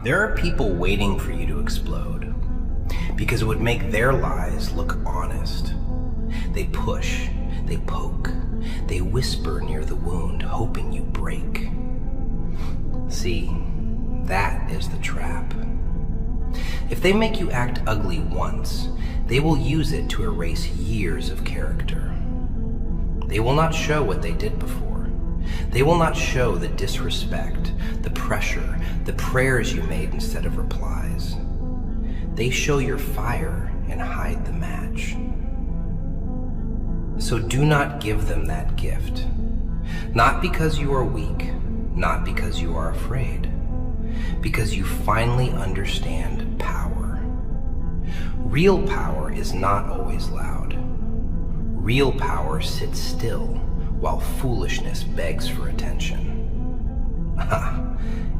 There are people waiting for you to explode because it would make their lies look honest. They push, they poke, they whisper near the wound, hoping you break. See, that is the trap. If they make you act ugly once, they will use it to erase years of character. They will not show what they did before. They will not show the disrespect, the pressure, the prayers you made instead of replies. They show your fire and hide the match. So do not give them that gift. Not because you are weak, not because you are afraid, because you finally understand power. Real power is not always loud. Real power sits still while foolishness begs for attention.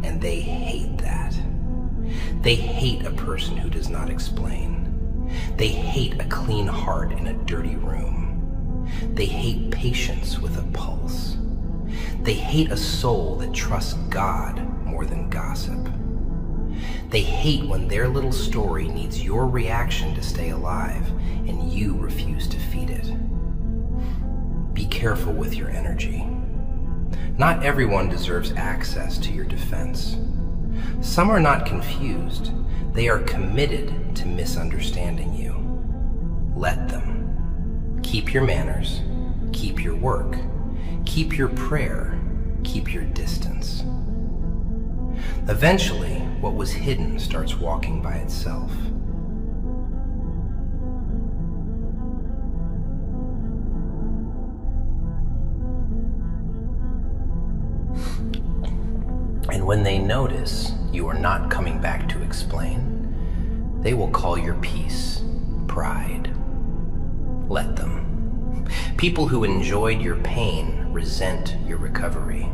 And they hate that. They hate a person who does not explain. They hate a clean heart in a dirty room. They hate patience with a pulse. They hate a soul that trusts God more than gossip. They hate when their little story needs your reaction to stay alive and you refuse to feed it. Be careful with your energy. Not everyone deserves access to your defense. Some are not confused. They are committed to misunderstanding you. Let them. Keep your manners. Keep your work. Keep your prayer. Keep your distance. Eventually, what was hidden starts walking by itself. And when they notice you are not coming back to explain, they will call your peace pride. Let them. People who enjoyed your pain resent your recovery.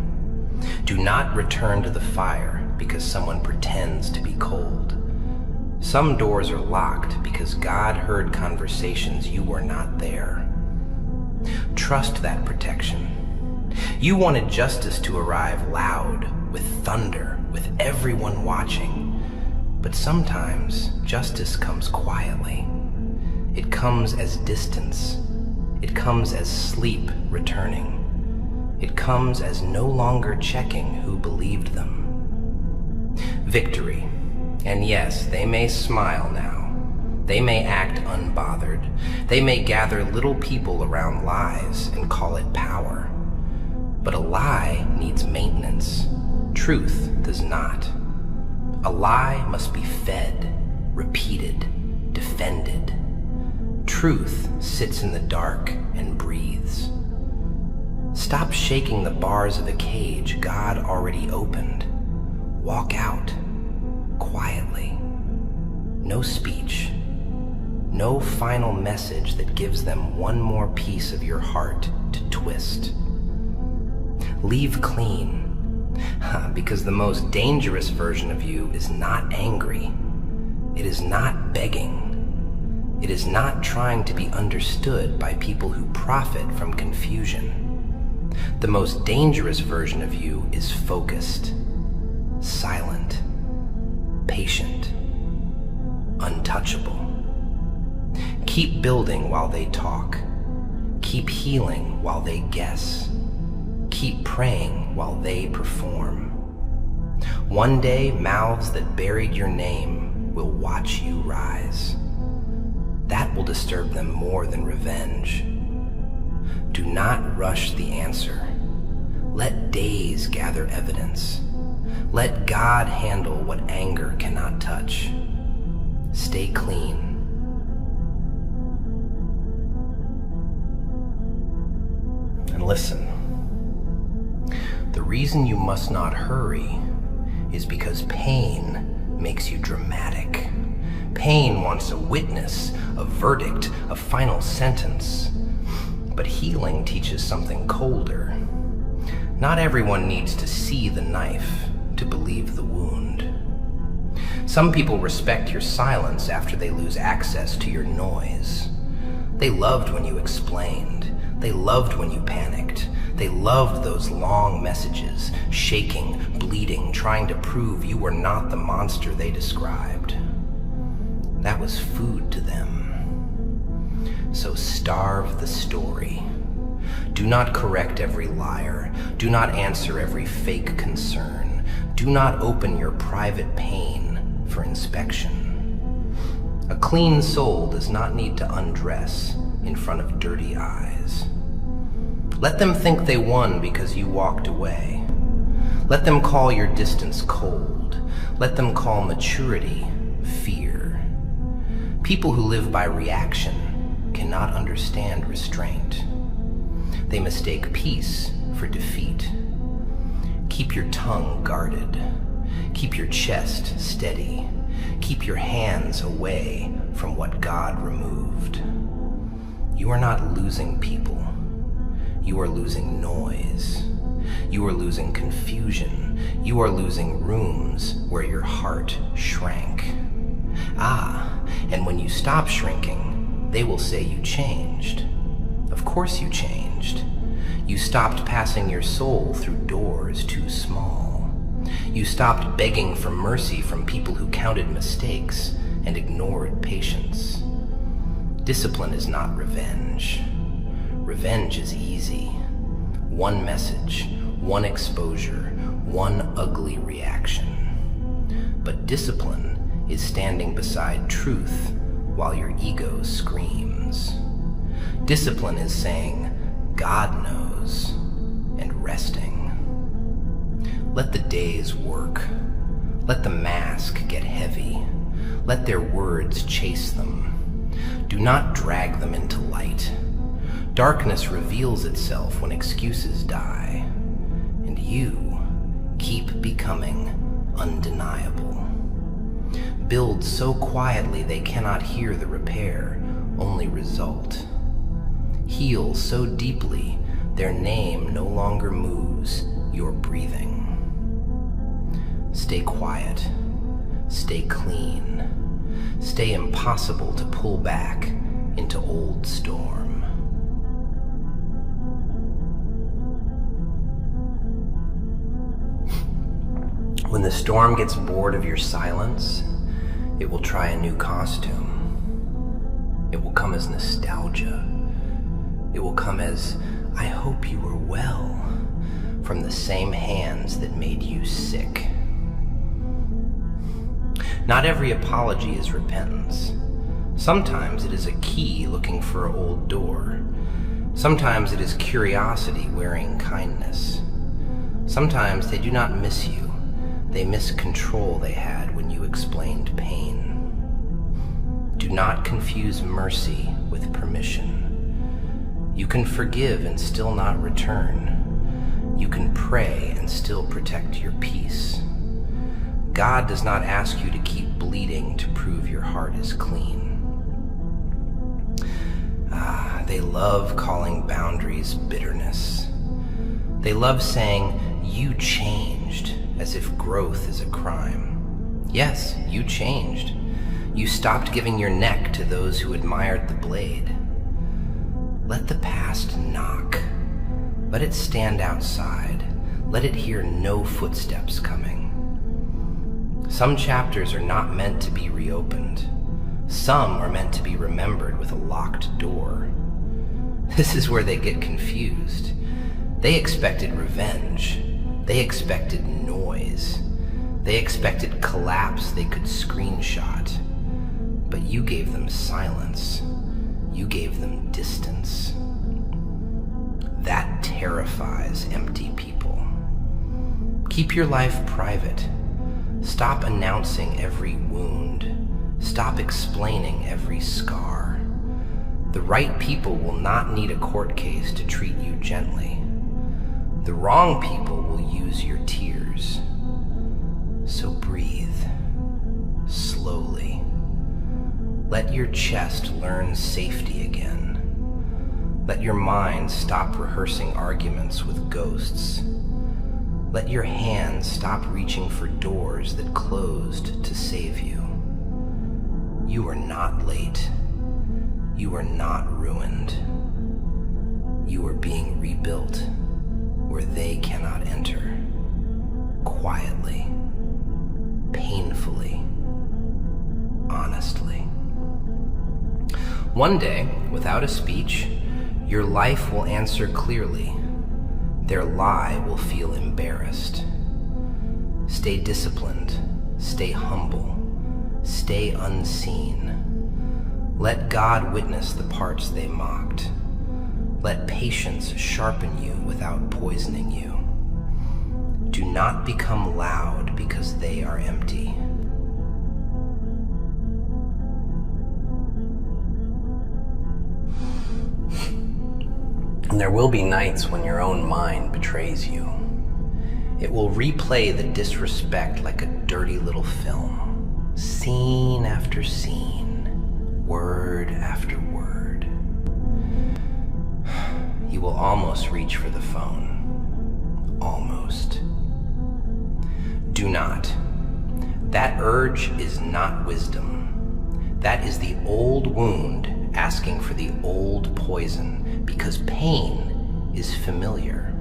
Do not return to the fire because someone pretends to be cold. Some doors are locked because God heard conversations you were not there. Trust that protection. You wanted justice to arrive loud, with thunder, with everyone watching. But sometimes justice comes quietly. It comes as distance. It comes as sleep returning. It comes as no longer checking who believed them. Victory. And yes, they may smile now. They may act unbothered. They may gather little people around lies and call it power. But a lie needs maintenance. Truth does not. A lie must be fed, repeated, defended. Truth sits in the dark and breathes. Stop shaking the bars of a cage God already opened. Walk out, quietly. No speech. No final message that gives them one more piece of your heart to twist. Leave clean. Because the most dangerous version of you is not angry. It is not begging. It is not trying to be understood by people who profit from confusion. The most dangerous version of you is focused, silent, patient, untouchable. Keep building while they talk. Keep healing while they guess. Keep praying while they perform. One day, mouths that buried your name will watch you rise. That will disturb them more than revenge. Do not rush the answer. Let days gather evidence. Let God handle what anger cannot touch. Stay clean. And listen. The reason you must not hurry is because pain makes you dramatic. Pain wants a witness, a verdict, a final sentence. But healing teaches something colder. Not everyone needs to see the knife to believe the wound. Some people respect your silence after they lose access to your noise. They loved when you explained. They loved when you panicked. They loved those long messages, shaking, bleeding, trying to prove you were not the monster they described. That was food to them. So starve the story. Do not correct every liar. Do not answer every fake concern. Do not open your private pain for inspection. A clean soul does not need to undress in front of dirty eyes. Let them think they won because you walked away. Let them call your distance cold. Let them call maturity fear. People who live by reaction cannot understand restraint. They mistake peace for defeat. Keep your tongue guarded. Keep your chest steady. Keep your hands away from what God removed. You are not losing people. You are losing noise. You are losing confusion. You are losing rooms where your heart shrank. And when you stop shrinking, they will say you changed. Of course you changed. You stopped passing your soul through doors too small. You stopped begging for mercy from people who counted mistakes and ignored patience. Discipline is not revenge. Revenge is easy. One message, one exposure, one ugly reaction. But discipline is standing beside truth while your ego screams. Discipline is saying, God knows, and resting. Let the days work. Let the mask get heavy. Let their words chase them. Do not drag them into light. Darkness reveals itself when excuses die, and you keep becoming undeniable. Build so quietly they cannot hear the repair, only result. Heal so deeply their name no longer moves your breathing. Stay quiet. Stay clean. Stay impossible to pull back into old storm. When the storm gets bored of your silence, it will try a new costume. It will come as nostalgia. It will come as, I hope you were well, from the same hands that made you sick. Not every apology is repentance. Sometimes it is a key looking for an old door. Sometimes it is curiosity wearing kindness. Sometimes they do not miss you. They miss control they had when you explained pain. Do not confuse mercy with permission. You can forgive and still not return. You can pray and still protect your peace. God does not ask you to keep bleeding to prove your heart is clean. They love calling boundaries bitterness. They love saying, you changed, as if growth is a crime. Yes, you changed. You stopped giving your neck to those who admired the blade. Let the past knock. Let it stand outside. Let it hear no footsteps coming. Some chapters are not meant to be reopened. Some are meant to be remembered with a locked door. This is where they get confused. They expected revenge. They expected noise. They expected collapse they could screenshot. But you gave them silence. You gave them distance. That terrifies empty people. Keep your life private. Stop announcing every wound. Stop explaining every scar. The right people will not need a court case to treat you gently. The wrong people will use your tears. So breathe slowly. Let your chest learn safety again. Let your mind stop rehearsing arguments with ghosts. Let your hands stop reaching for doors that closed to save you. You are not late. You are not ruined. You are being rebuilt One day, without a speech, your life will answer clearly. Their lie will feel embarrassed. Stay disciplined, stay humble, stay unseen. Let God witness the parts they mocked. Let patience sharpen you without poisoning you. Do not become loud because they are empty. And there will be nights when your own mind betrays you. It will replay the disrespect like a dirty little film, scene after scene, word after word. You will almost reach for the phone. Almost. Do not. That urge is not wisdom. That is the old wound asking for the old poison, because pain is familiar.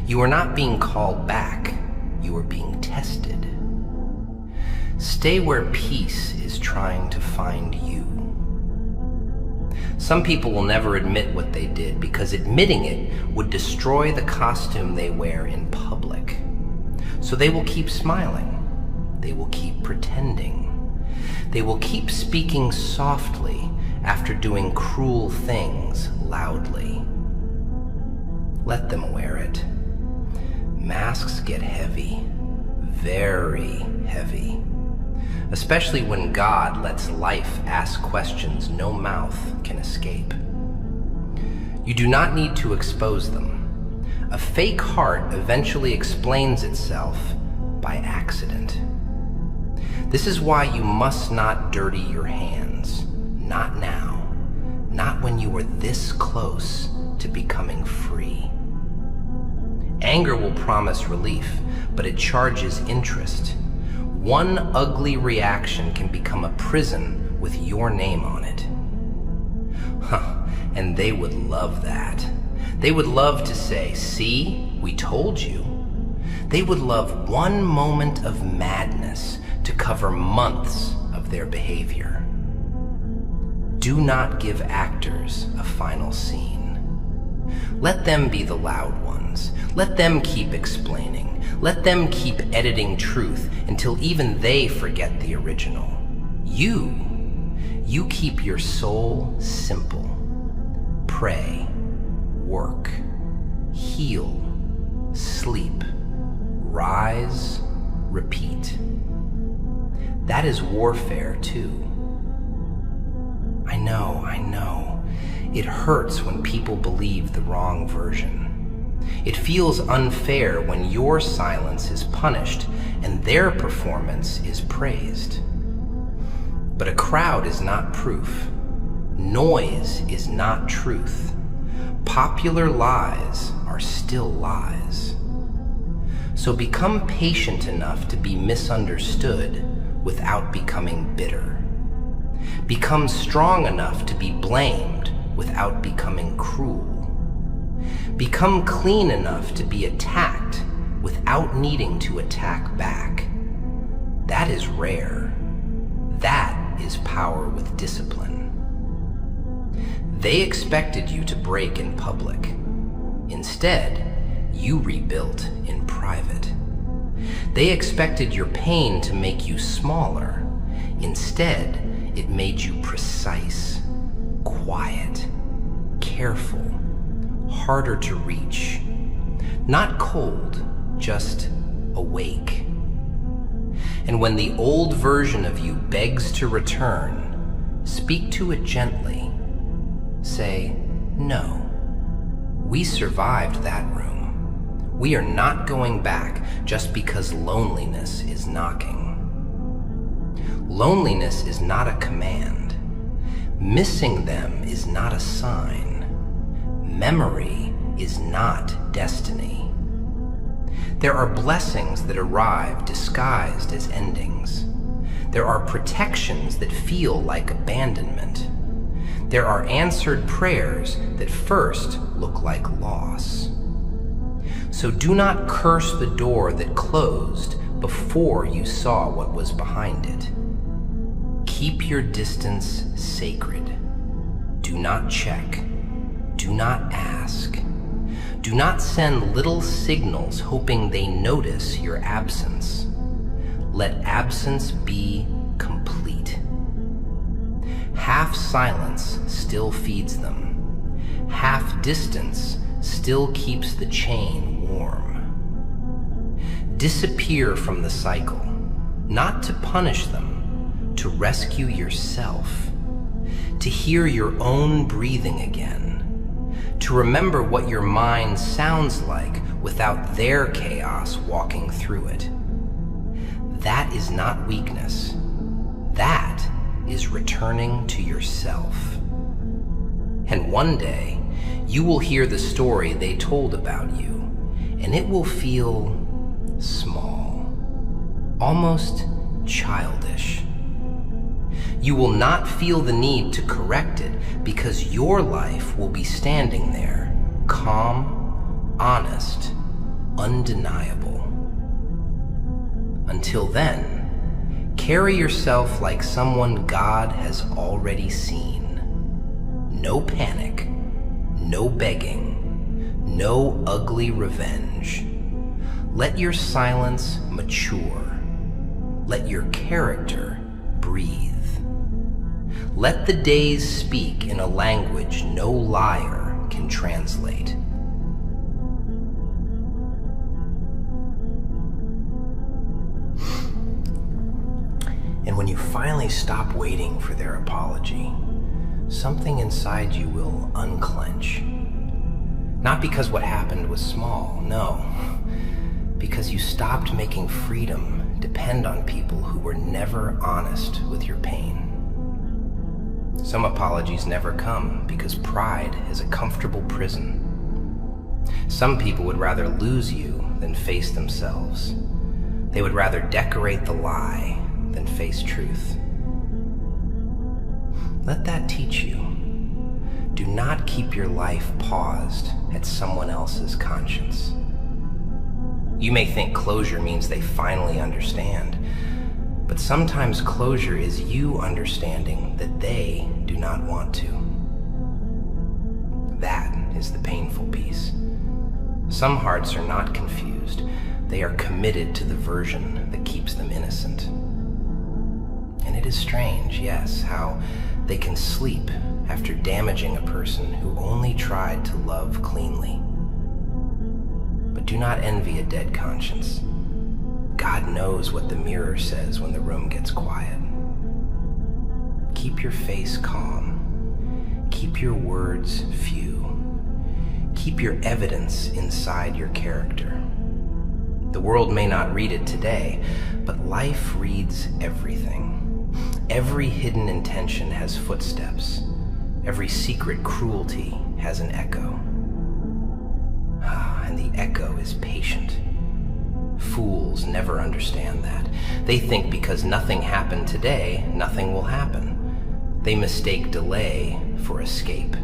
You are not being called back, you are being tested. Stay where peace is trying to find you. Some people will never admit what they did because admitting it would destroy the costume they wear in public. So they will keep smiling. They will keep pretending. They will keep speaking softly after doing cruel things loudly. Let them wear it. Masks get heavy, very heavy, especially when God lets life ask questions no mouth can escape. You do not need to expose them. A fake heart eventually explains itself by accident. This is why you must not dirty your hands. Not now. Not when you are this close to becoming free. Anger will promise relief, but it charges interest. One ugly reaction can become a prison with your name on it. And they would love that. They would love to say, "See, we told you." They would love one moment of madness to cover months of their behavior. Do not give actors a final scene. Let them be the loud ones. Let them keep explaining. Let them keep editing truth until even they forget the original. You keep your soul simple. Pray, work, heal, sleep, rise, repeat. That is warfare too. I know. It hurts when people believe the wrong version. It feels unfair when your silence is punished and their performance is praised. But a crowd is not proof. Noise is not truth. Popular lies are still lies. So become patient enough to be misunderstood without becoming bitter. Become strong enough to be blamed without becoming cruel. Become clean enough to be attacked without needing to attack back. That is rare. That is power with discipline. They expected you to break in public. Instead, you rebuilt in private. They expected your pain to make you smaller. Instead, it made you precise, quiet, careful, harder to reach. Not cold, just awake. And when the old version of you begs to return, speak to it gently. Say, "No, we survived that room. We are not going back just because loneliness is knocking." Loneliness is not a command. Missing them is not a sign. Memory is not destiny. There are blessings that arrive disguised as endings. There are protections that feel like abandonment. There are answered prayers that first look like loss. So do not curse the door that closed before you saw what was behind it. Keep your distance sacred. Do not check. Do not ask. Do not send little signals hoping they notice your absence. Let absence be complete. Half silence still feeds them. Half distance still keeps the chain warm. Disappear from the cycle, not to punish them, to rescue yourself, to hear your own breathing again, to remember what your mind sounds like without their chaos walking through it. That is not weakness. That is returning to yourself. And one day, you will hear the story they told about you, and it will feel small, almost childish. You will not feel the need to correct it because your life will be standing there, calm, honest, undeniable. Until then, carry yourself like someone God has already seen. No panic, no begging, no ugly revenge. Let your silence mature. Let your character breathe. Let the days speak in a language no liar can translate. And when you finally stop waiting for their apology, something inside you will unclench. Not because what happened was small, no. Because you stopped making freedom depend on people who were never honest with your pain. Some apologies never come because pride is a comfortable prison. Some people would rather lose you than face themselves. They would rather decorate the lie than face truth. Let that teach you. Do not keep your life paused at someone else's conscience. You may think closure means they finally understand, but sometimes closure is you understanding that they do not want to. That is the painful piece. Some hearts are not confused. They are committed to the version that keeps them innocent. And it is strange, yes, how they can sleep after damaging a person who only tried to love cleanly. But do not envy a dead conscience. God knows what the mirror says when the room gets quiet. Keep your face calm. Keep your words few. Keep your evidence inside your character. The world may not read it today, but life reads everything. Every hidden intention has footsteps. Every secret cruelty has an echo. And the echo is patient. Fools never understand that. They think because nothing happened today, nothing will happen. They mistake delay for escape.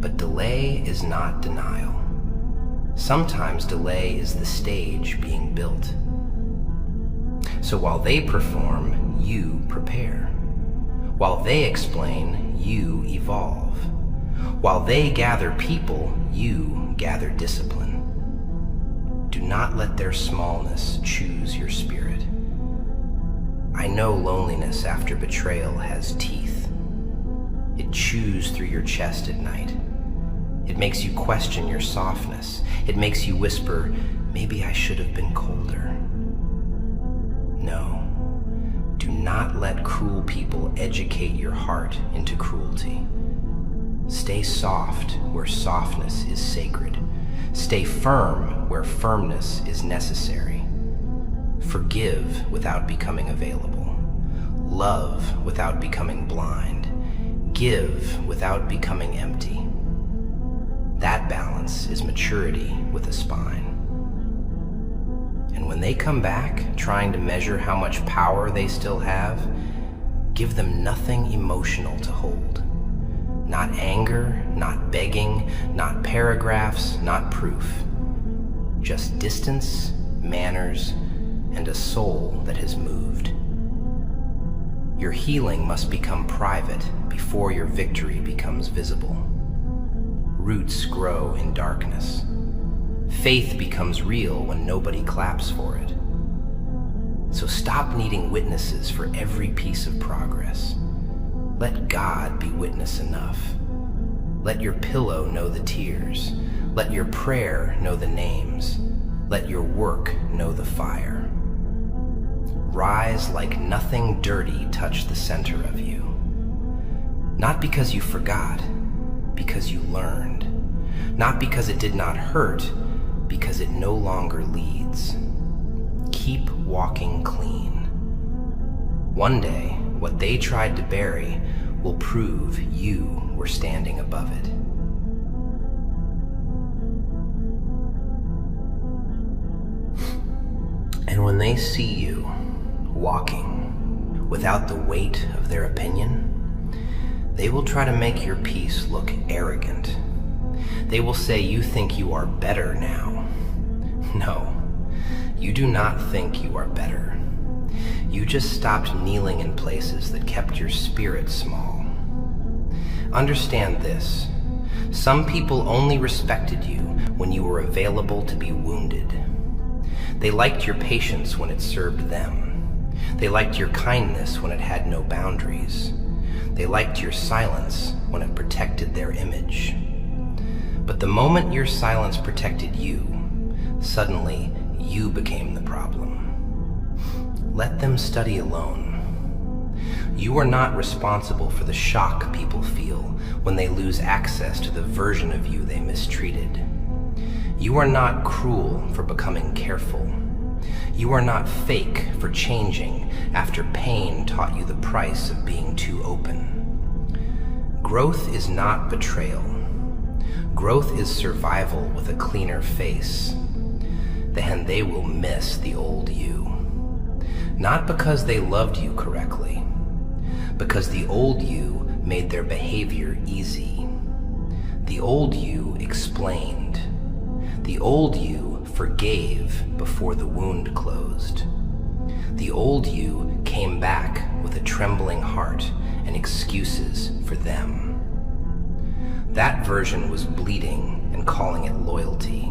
But delay is not denial. Sometimes delay is the stage being built. So while they perform, you prepare. While they explain, you evolve. While they gather people, you gather discipline. Do not let their smallness choose your spirit. I know loneliness after betrayal has teeth. It chews through your chest at night. It makes you question your softness. It makes you whisper, maybe I should have been colder. No, do not let cruel people educate your heart into cruelty. Stay soft where softness is sacred. Stay firm where firmness is necessary. Forgive without becoming available. Love without becoming blind. Give without becoming empty. That balance is maturity with a spine. And when they come back, trying to measure how much power they still have, give them nothing emotional to hold. Not anger, not begging, not paragraphs, not proof. Just distance, manners, and a soul that has moved. Your healing must become private before your victory becomes visible. Roots grow in darkness. Faith becomes real when nobody claps for it. So stop needing witnesses for every piece of progress. Let God be witness enough. Let your pillow know the tears. Let your prayer know the names. Let your work know the fire. Rise like nothing dirty touched the center of you. Not because you forgot, because you learned. Not because it did not hurt, because it no longer leads. Keep walking clean. One day, what they tried to bury will prove you were standing above it. And when they see you walking without the weight of their opinion, they will try to make your peace look arrogant. They will say you think you are better now. No, you do not think you are better. You just stopped kneeling in places that kept your spirit small. Understand this. Some people only respected you when you were available to be wounded. They liked your patience when it served them. They liked your kindness when it had no boundaries. They liked your silence when it protected their image. But the moment your silence protected you, suddenly you became the problem. Let them study alone. You are not responsible for the shock people feel when they lose access to the version of you they mistreated. You are not cruel for becoming careful. You are not fake for changing after pain taught you the price of being too open. Growth is not betrayal. Growth is survival with a cleaner face. Then they will miss the old you. Not because they loved you correctly, because the old you made their behavior easy. The old you explained. The old you forgave before the wound closed. The old you came back with a trembling heart and excuses for them. That version was bleeding and calling it loyalty.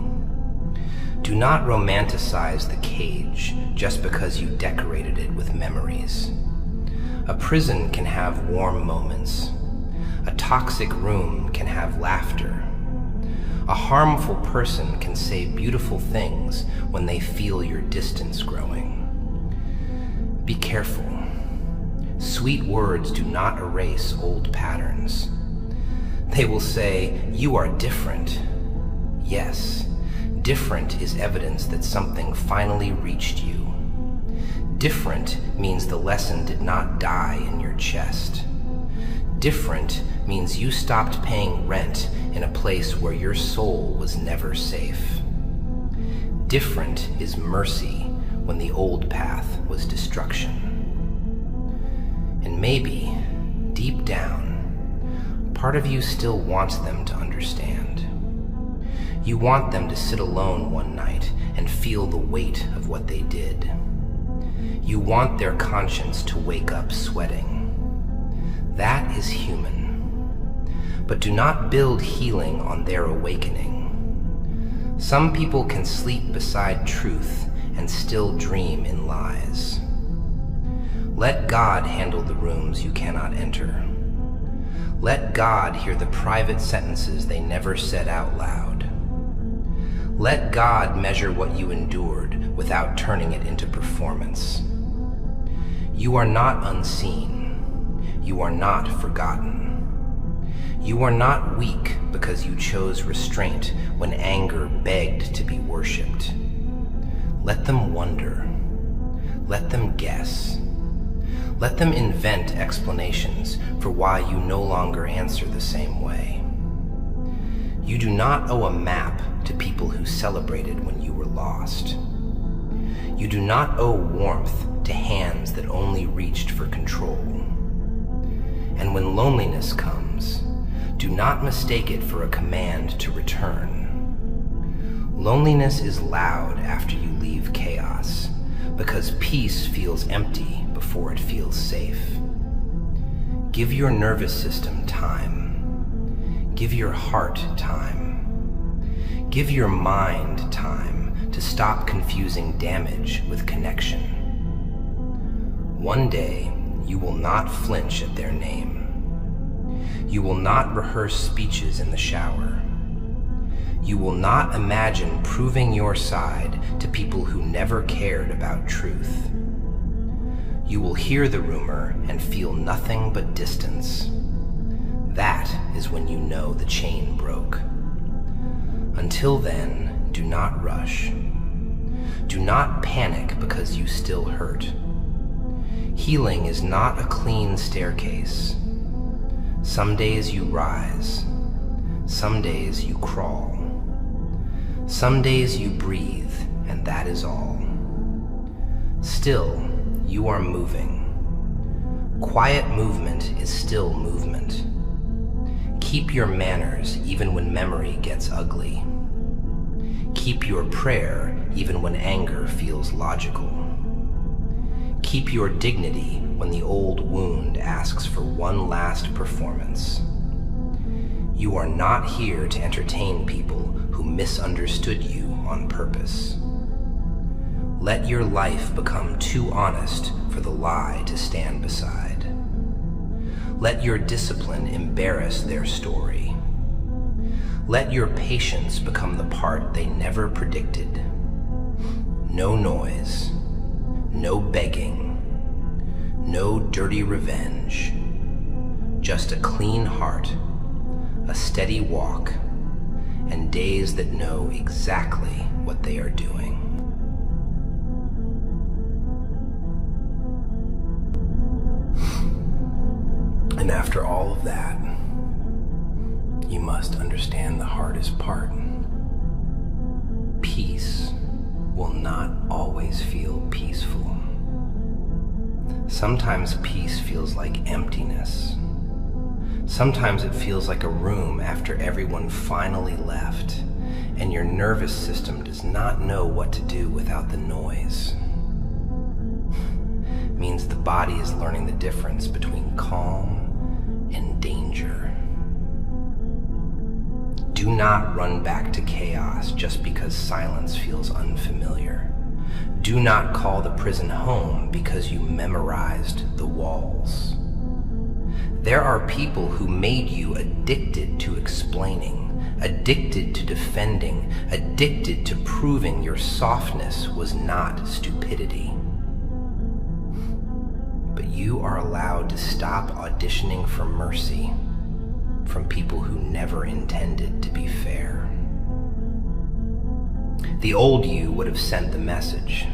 Do not romanticize the cage just because you decorated it with memories. A prison can have warm moments. A toxic room can have laughter. A harmful person can say beautiful things when they feel your distance growing. Be careful. Sweet words do not erase old patterns. They will say, "You are different." Yes, different is evidence that something finally reached you. Different means the lesson did not die in your chest. Different means you stopped paying rent in a place where your soul was never safe. Different is mercy when the old path was destruction. And maybe, deep down, part of you still wants them to understand. You want them to sit alone one night and feel the weight of what they did. You want their conscience to wake up sweating. That is human. But do not build healing on their awakening. Some people can sleep beside truth and still dream in lies. Let God handle the rooms you cannot enter. Let God hear the private sentences they never said out loud. Let God measure what you endured without turning it into performance. You are not unseen. You are not forgotten. You are not weak because you chose restraint when anger begged to be worshipped. Let them wonder. Let them guess. Let them invent explanations for why you no longer answer the same way. You do not owe a map to people who celebrated when you were lost. You do not owe warmth to hands that only reached for control. And when loneliness comes, do not mistake it for a command to return. Loneliness is loud after you leave chaos, because peace feels empty before it feels safe. Give your nervous system time. Give your heart time. Give your mind time to stop confusing damage with connection. One day, you will not flinch at their name. You will not rehearse speeches in the shower. You will not imagine proving your side to people who never cared about truth. You will hear the rumor and feel nothing but distance. That is when you know the chain broke. Until then, do not rush. Do not panic because you still hurt. Healing is not a clean staircase. Some days you rise. Some days you crawl. Some days you breathe, and that is all. Still, you are moving. Quiet movement is still movement. Keep your manners even when memory gets ugly. Keep your prayer even when anger feels logical. Keep your dignity when the old wound asks for one last performance. You are not here to entertain people who misunderstood you on purpose. Let your life become too honest for the lie to stand beside. Let your discipline embarrass their story. Let your patience become the part they never predicted. No noise, no begging, no dirty revenge, just a clean heart, a steady walk, and days that know exactly what they are doing. And after all of that, you must understand the hardest part. Peace will not always feel peaceful. Sometimes peace feels like emptiness. Sometimes it feels like a room after everyone finally left, and your nervous system does not know what to do without the noise. It means the body is learning the difference between calm and danger. Do not run back to chaos just because silence feels unfamiliar. Do not call the prison home because you memorized the walls. There are people who made you addicted to explaining, addicted to defending, addicted to proving your softness was not stupidity. But you are allowed to stop auditioning for mercy from people who never intended to be fair. The old you would have sent the message.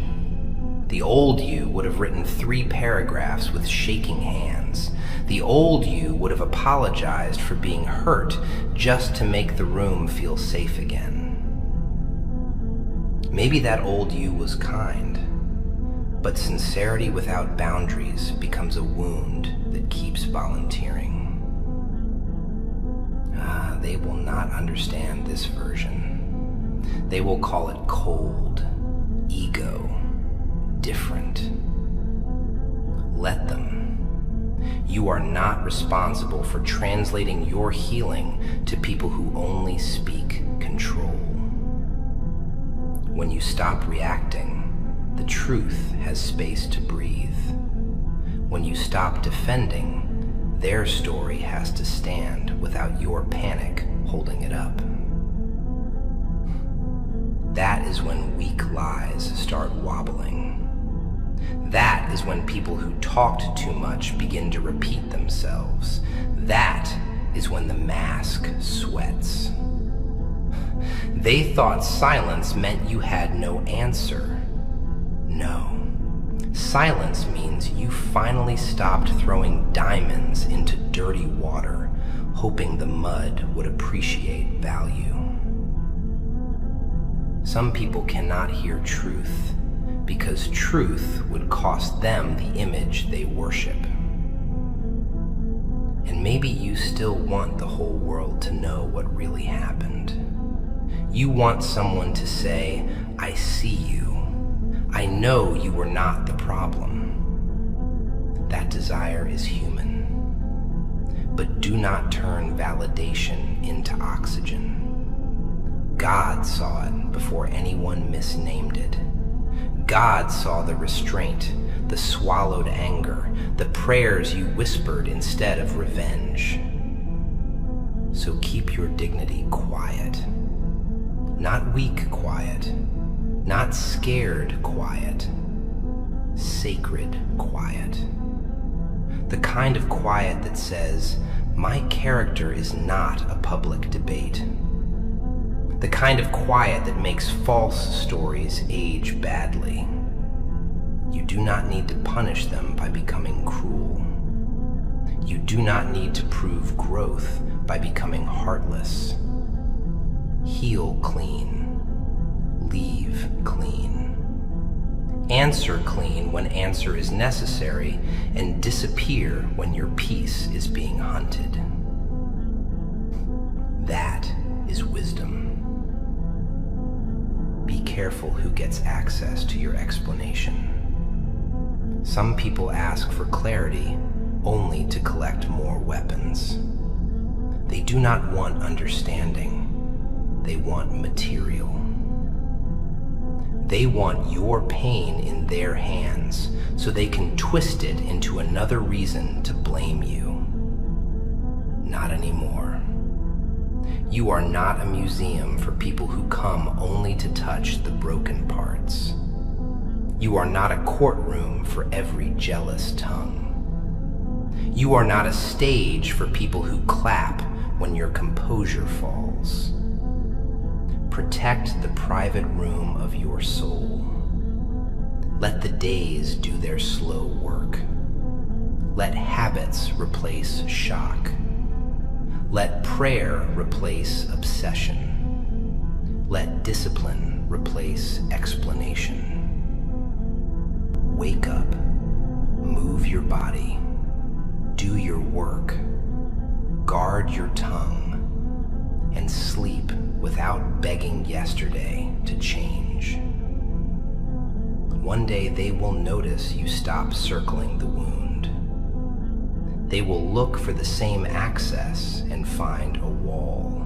The old you would have written 3 paragraphs with shaking hands. The old you would have apologized for being hurt just to make the room feel safe again. Maybe that old you was kind, but sincerity without boundaries becomes a wound that keeps volunteering. They will not understand this version. They will call it cold, ego, different. Let them. You are not responsible for translating your healing to people who only speak control. When you stop reacting, the truth has space to breathe. When you stop defending, their story has to stand without your panic holding it up. That is when weak lies start wobbling. That is when people who talked too much begin to repeat themselves. That is when the mask sweats. They thought silence meant you had no answer. No. Silence means you finally stopped throwing diamonds into dirty water, hoping the mud would appreciate value. Some people cannot hear truth because truth would cost them the image they worship. And maybe you still want the whole world to know what really happened. You want someone to say, "I see you. I know you were not the problem." That desire is human. but do not turn validation into oxygen. God saw it before anyone misnamed it. God saw the restraint, the swallowed anger, the prayers you whispered instead of revenge. So keep your dignity quiet. Not weak quiet, not scared quiet, sacred quiet. The kind of quiet that says, my character is not a public debate. The kind of quiet that makes false stories age badly. You do not need to punish them by becoming cruel. You do not need to prove growth by becoming heartless. Heal clean. Leave clean. Answer clean when answer is necessary, and disappear when your peace is being hunted. That is wisdom. Be careful who gets access to your explanation. Some people ask for clarity only to collect more weapons. They do not want understanding. They want material. They want your pain in their hands so they can twist it into another reason to blame you. Not anymore. You are not a museum for people who come only to touch the broken parts. You are not a courtroom for every jealous tongue. You are not a stage for people who clap when your composure falls. Protect the private room of your soul. Let the days do their slow work. Let habits replace shock. Let prayer replace obsession. Let discipline replace explanation. Wake up, move your body, do your work, guard your tongue, and sleep without begging yesterday to change. One day they will notice you stop circling the wound. They will look for the same access and find a wall.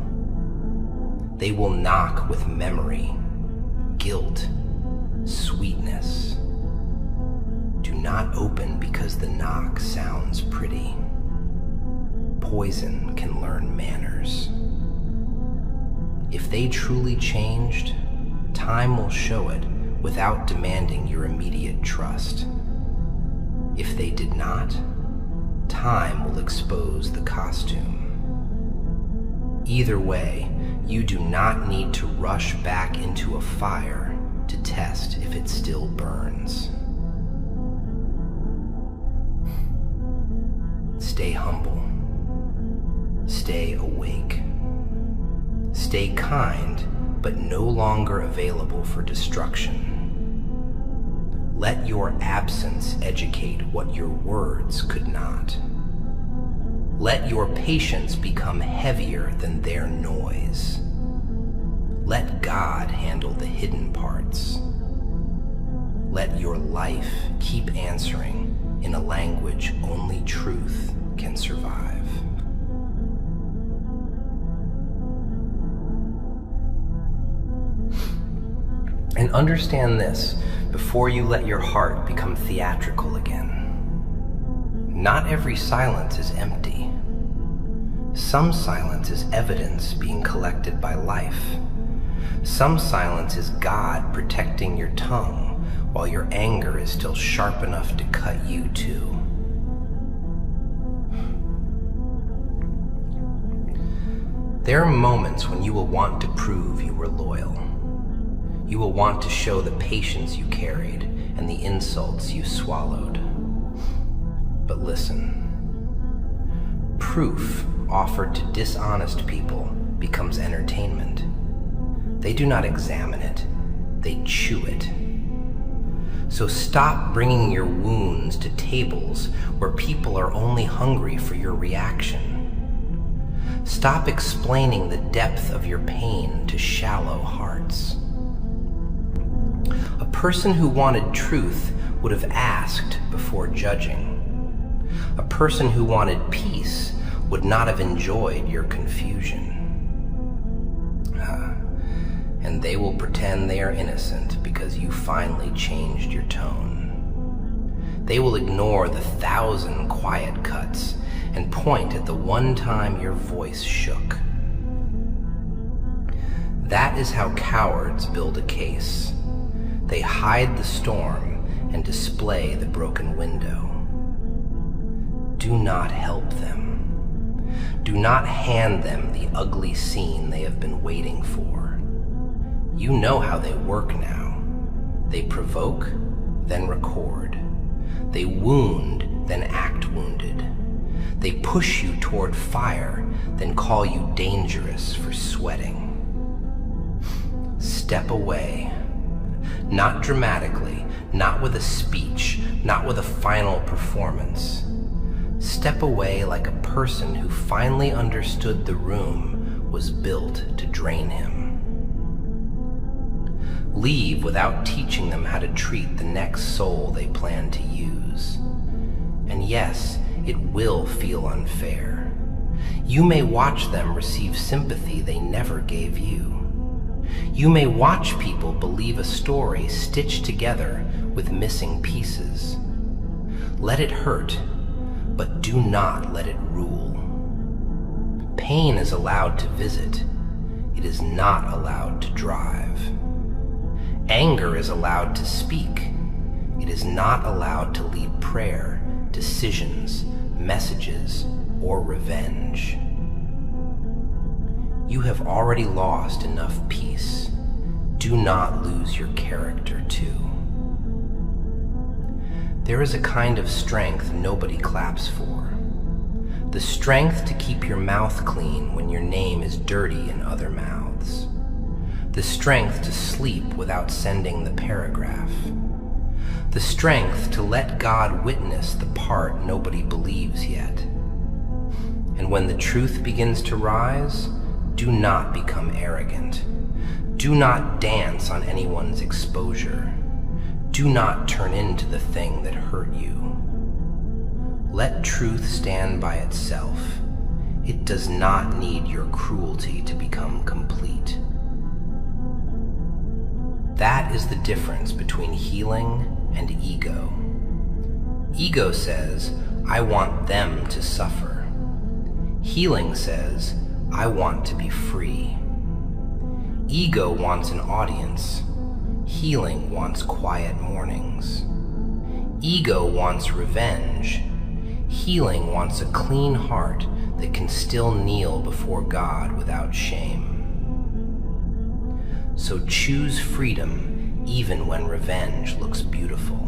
They will knock with memory, guilt, sweetness. Do not open because the knock sounds pretty. Poison can learn manners. If they truly changed, time will show it without demanding your immediate trust. If they did not, time will expose the costume. Either way, you do not need to rush back into a fire to test if it still burns. Stay humble. Stay awake. Stay kind, but no longer available for destruction. Let your absence educate what your words could not. Let your patience become heavier than their noise. Let God handle the hidden parts. Let your life keep answering in a language only truth can survive. And understand this before you let your heart become theatrical again. Not every silence is empty. Some silence is evidence being collected by life. Some silence is God protecting your tongue while your anger is still sharp enough to cut you too. There are moments when you will want to prove you were loyal. You will want to show the patience you carried and the insults you swallowed. But listen, proof offered to dishonest people becomes entertainment. They do not examine it, they chew it. So stop bringing your wounds to tables where people are only hungry for your reaction. Stop explaining the depth of your pain to shallow hearts. A person who wanted truth would have asked before judging. A person who wanted peace would not have enjoyed your confusion. And they will pretend they are innocent because you finally changed your tone. They will ignore the 1,000 quiet cuts and point at the one time your voice shook. That is how cowards build a case. They hide the storm and display the broken window. Do not help them. Do not hand them the ugly scene they have been waiting for. You know how they work now. They provoke, then record. They wound, then act wounded. They push you toward fire, then call you dangerous for sweating. Step away. Not dramatically, not with a speech, not with a final performance. Step away like a person who finally understood the room was built to drain him. Leave without teaching them how to treat the next soul they plan to use. And yes, it will feel unfair. You may watch them receive sympathy they never gave you. You may watch people believe a story stitched together with missing pieces. Let it hurt, but do not let it rule. Pain is allowed to visit. It is not allowed to drive. Anger is allowed to speak. It is not allowed to lead prayer, decisions, messages, or revenge. You have already lost enough peace. Do not lose your character too. There is a kind of strength nobody claps for. The strength to keep your mouth clean when your name is dirty in other mouths. The strength to sleep without sending the paragraph. The strength to let God witness the part nobody believes yet. And when the truth begins to rise, do not become arrogant. Do not dance on anyone's exposure. Do not turn into the thing that hurt you. Let truth stand by itself. It does not need your cruelty to become complete. That is the difference between healing and ego. Ego says, I want them to suffer. Healing says, I want to be free. Ego wants an audience. Healing wants quiet mornings. Ego wants revenge. Healing wants a clean heart that can still kneel before God without shame. So choose freedom even when revenge looks beautiful.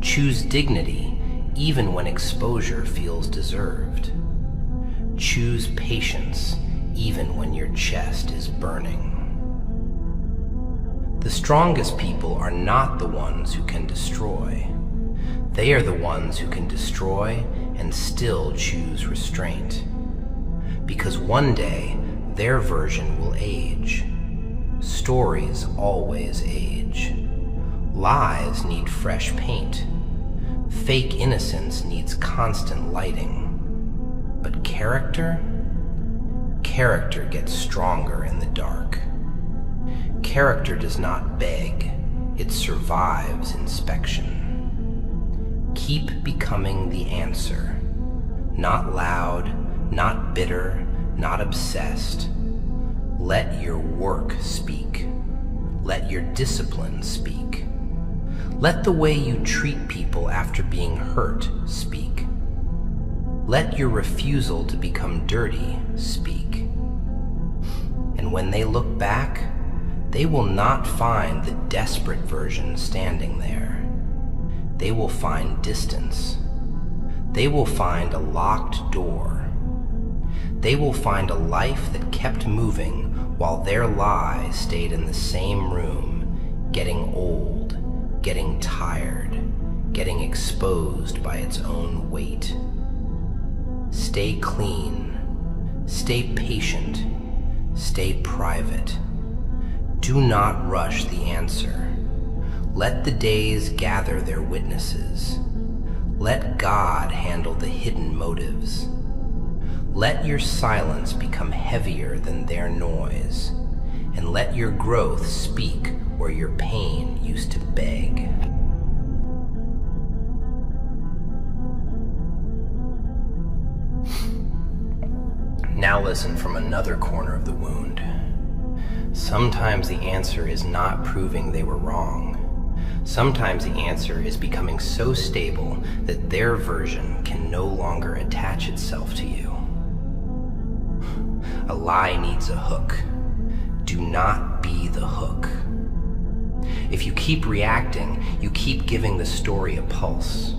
Choose dignity even when exposure feels deserved. Choose patience even when your chest is burning. The strongest people are not the ones who can destroy. They are the ones who can destroy and still choose restraint. Because one day, their version will age. Stories always age. Lies need fresh paint. Fake innocence needs constant lighting. But character? Character gets stronger in the dark. Character does not beg. It survives inspection. Keep becoming the answer. Not loud, not bitter, not obsessed. Let your work speak. Let your discipline speak. Let the way you treat people after being hurt speak. Let your refusal to become dirty speak. And when they look back, they will not find the desperate version standing there. They will find distance. They will find a locked door. They will find a life that kept moving while their lie stayed in the same room, getting old, getting tired, getting exposed by its own weight. Stay clean. Stay patient. Stay private. Do not rush the answer. Let the days gather their witnesses. Let God handle the hidden motives. Let your silence become heavier than their noise, and let your growth speak where your pain used to beg. Now listen from another corner of the wound. Sometimes the answer is not proving they were wrong. Sometimes the answer is becoming so stable that their version can no longer attach itself to you. A lie needs a hook. Do not be the hook. If you keep reacting, you keep giving the story a pulse.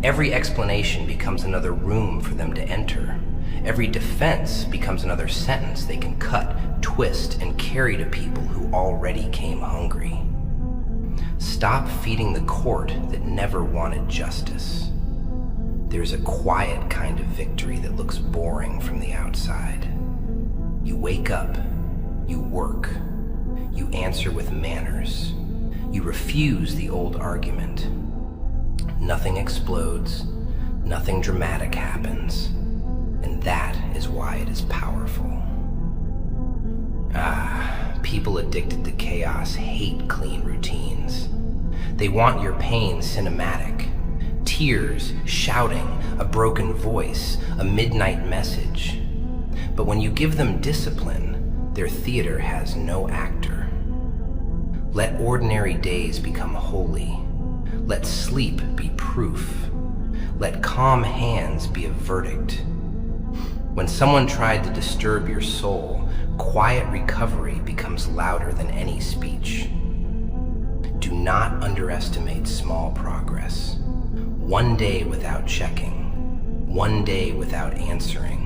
Every explanation becomes another room for them to enter. Every defense becomes another sentence they can cut, twist, and carry to people who already came hungry. Stop feeding the court that never wanted justice. There's a quiet kind of victory that looks boring from the outside. You wake up, you work, you answer with manners, you refuse the old argument. Nothing explodes, nothing dramatic happens, and that is why it is powerful. People addicted to chaos hate clean routines. They want your pain cinematic. Tears, shouting, a broken voice, a midnight message. But when you give them discipline, their theater has no actor. Let ordinary days become holy. Let sleep be proof. Let calm hands be a verdict. When someone tried to disturb your soul, quiet recovery becomes louder than any speech. Do not underestimate small progress. One day without checking, one day without answering,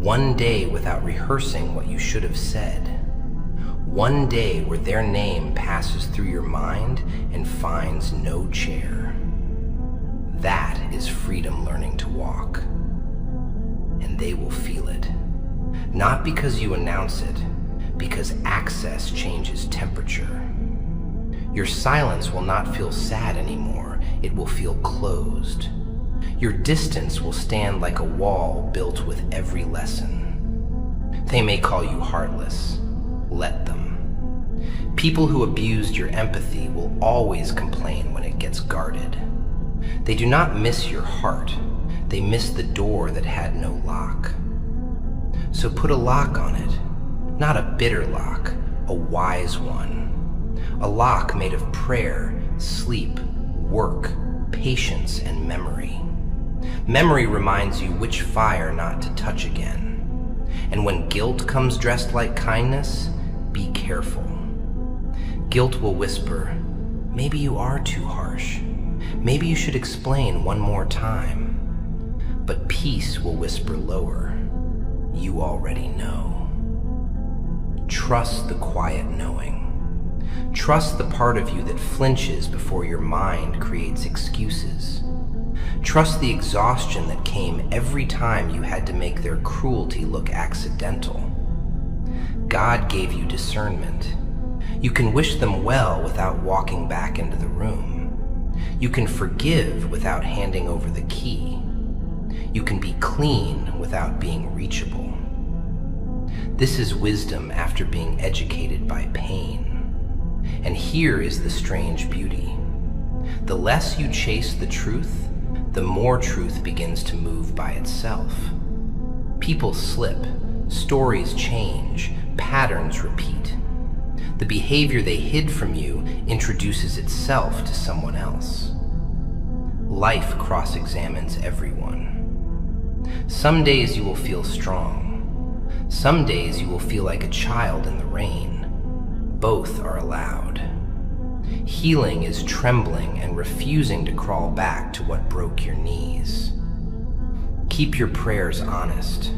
one day without rehearsing what you should have said, one day where their name passes through your mind and finds no chair. That is freedom learning to walk. And they will feel it. Not because you announce it, because access changes temperature. Your silence will not feel sad anymore, it will feel closed. Your distance will stand like a wall built with every lesson. They may call you heartless. Let them. People who abused your empathy will always complain when it gets guarded. They do not miss your heart. They miss the door that had no lock. So put a lock on it. Not a bitter lock, a wise one. A lock made of prayer, sleep, work, patience, and memory. Memory reminds you which fire not to touch again. And when guilt comes dressed like kindness, be careful. Guilt will whisper, maybe you are too harsh. Maybe you should explain one more time. But peace will whisper lower, you already know. Trust the quiet knowing. Trust the part of you that flinches before your mind creates excuses. Trust the exhaustion that came every time you had to make their cruelty look accidental. God gave you discernment. You can wish them well without walking back into the room. You can forgive without handing over the key. You can be clean without being reachable. This is wisdom after being educated by pain. And here is the strange beauty. The less you chase the truth, the more truth begins to move by itself. People slip, stories change, patterns repeat. The behavior they hid from you introduces itself to someone else. Life cross-examines everyone. Some days you will feel strong. Some days you will feel like a child in the rain. Both are allowed. Healing is trembling and refusing to crawl back to what broke your knees. Keep your prayers honest.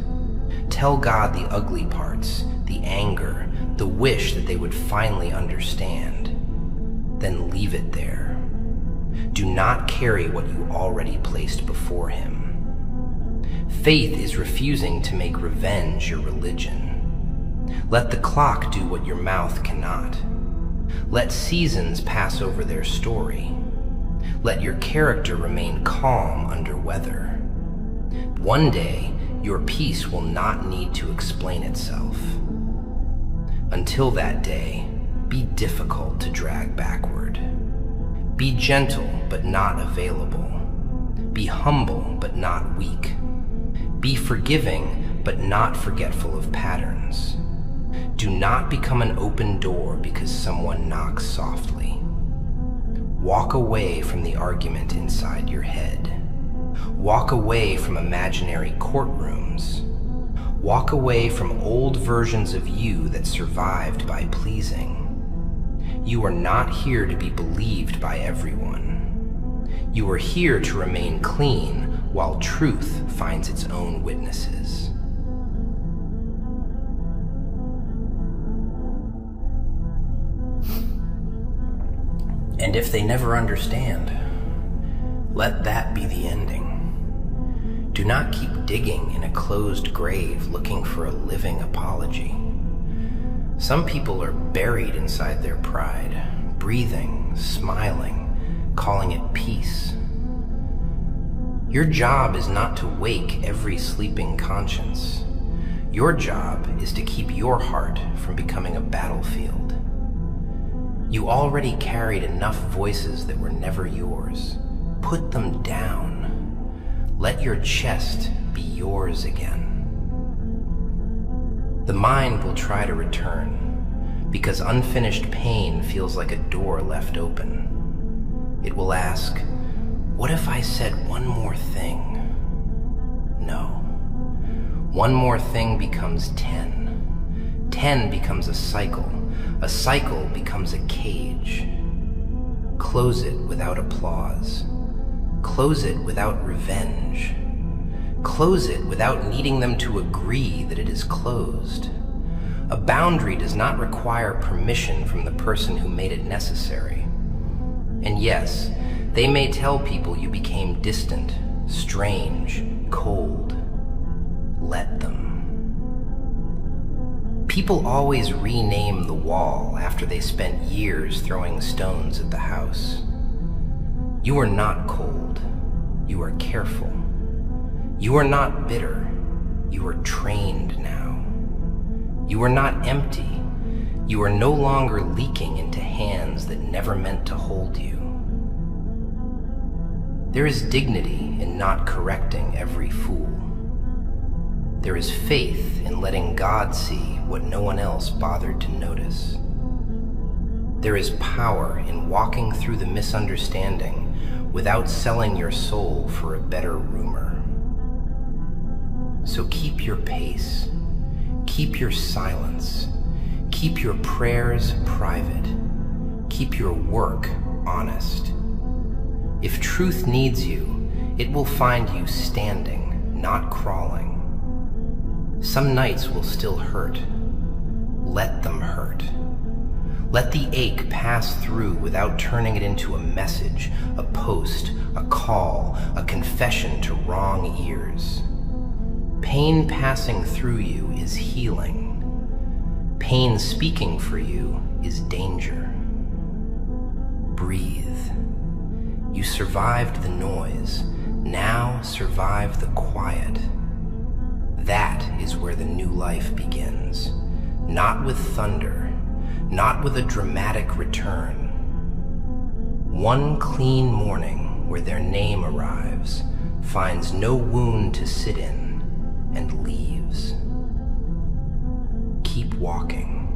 Tell God the ugly parts, the anger, the wish that they would finally understand. Then leave it there. Do not carry what you already placed before Him. Faith is refusing to make revenge your religion. Let the clock do what your mouth cannot. Let seasons pass over their story. Let your character remain calm under weather. One day, your peace will not need to explain itself. Until that day, be difficult to drag backward. Be gentle but not available. Be humble but not weak. Be forgiving but not forgetful of patterns. Do not become an open door because someone knocks softly. Walk away from the argument inside your head. Walk away from imaginary courtrooms. Walk away from old versions of you that survived by pleasing. You are not here to be believed by everyone. You are here to remain clean while truth finds its own witnesses. And if they never understand, let that be the ending. Do not keep digging in a closed grave looking for a living apology. Some people are buried inside their pride, breathing, smiling, calling it peace. Your job is not to wake every sleeping conscience. Your job is to keep your heart from becoming a battlefield. You already carried enough voices that were never yours. Put them down. Let your chest be yours again. The mind will try to return, because unfinished pain feels like a door left open. It will ask, what if I said one more thing? No. One more thing becomes 10. 10 becomes a cycle. A cycle becomes a cage. Close it without applause. Close it without revenge. Close it without needing them to agree that it is closed. A boundary does not require permission from the person who made it necessary. And yes, they may tell people you became distant, strange, cold. Let them. People always rename the wall after they spent years throwing stones at the house. You are not cold. You are careful. You are not bitter. You are trained now. You are not empty. You are no longer leaking into hands that never meant to hold you. There is dignity in not correcting every fool. There is faith in letting God see what no one else bothered to notice. There is power in walking through the misunderstanding without selling your soul for a better rumor. So keep your pace. Keep your silence. Keep your prayers private. Keep your work honest. If truth needs you, it will find you standing, not crawling. Some nights will still hurt. Let them hurt. Let the ache pass through without turning it into a message, a post, a call, a confession to wrong ears. Pain passing through you is healing. Pain speaking for you is danger. Breathe. You survived the noise. Now survive the quiet. That is where the new life begins. Not with thunder, not with a dramatic return. One clean morning where their name arrives, finds no wound to sit in, and leaves. Keep walking.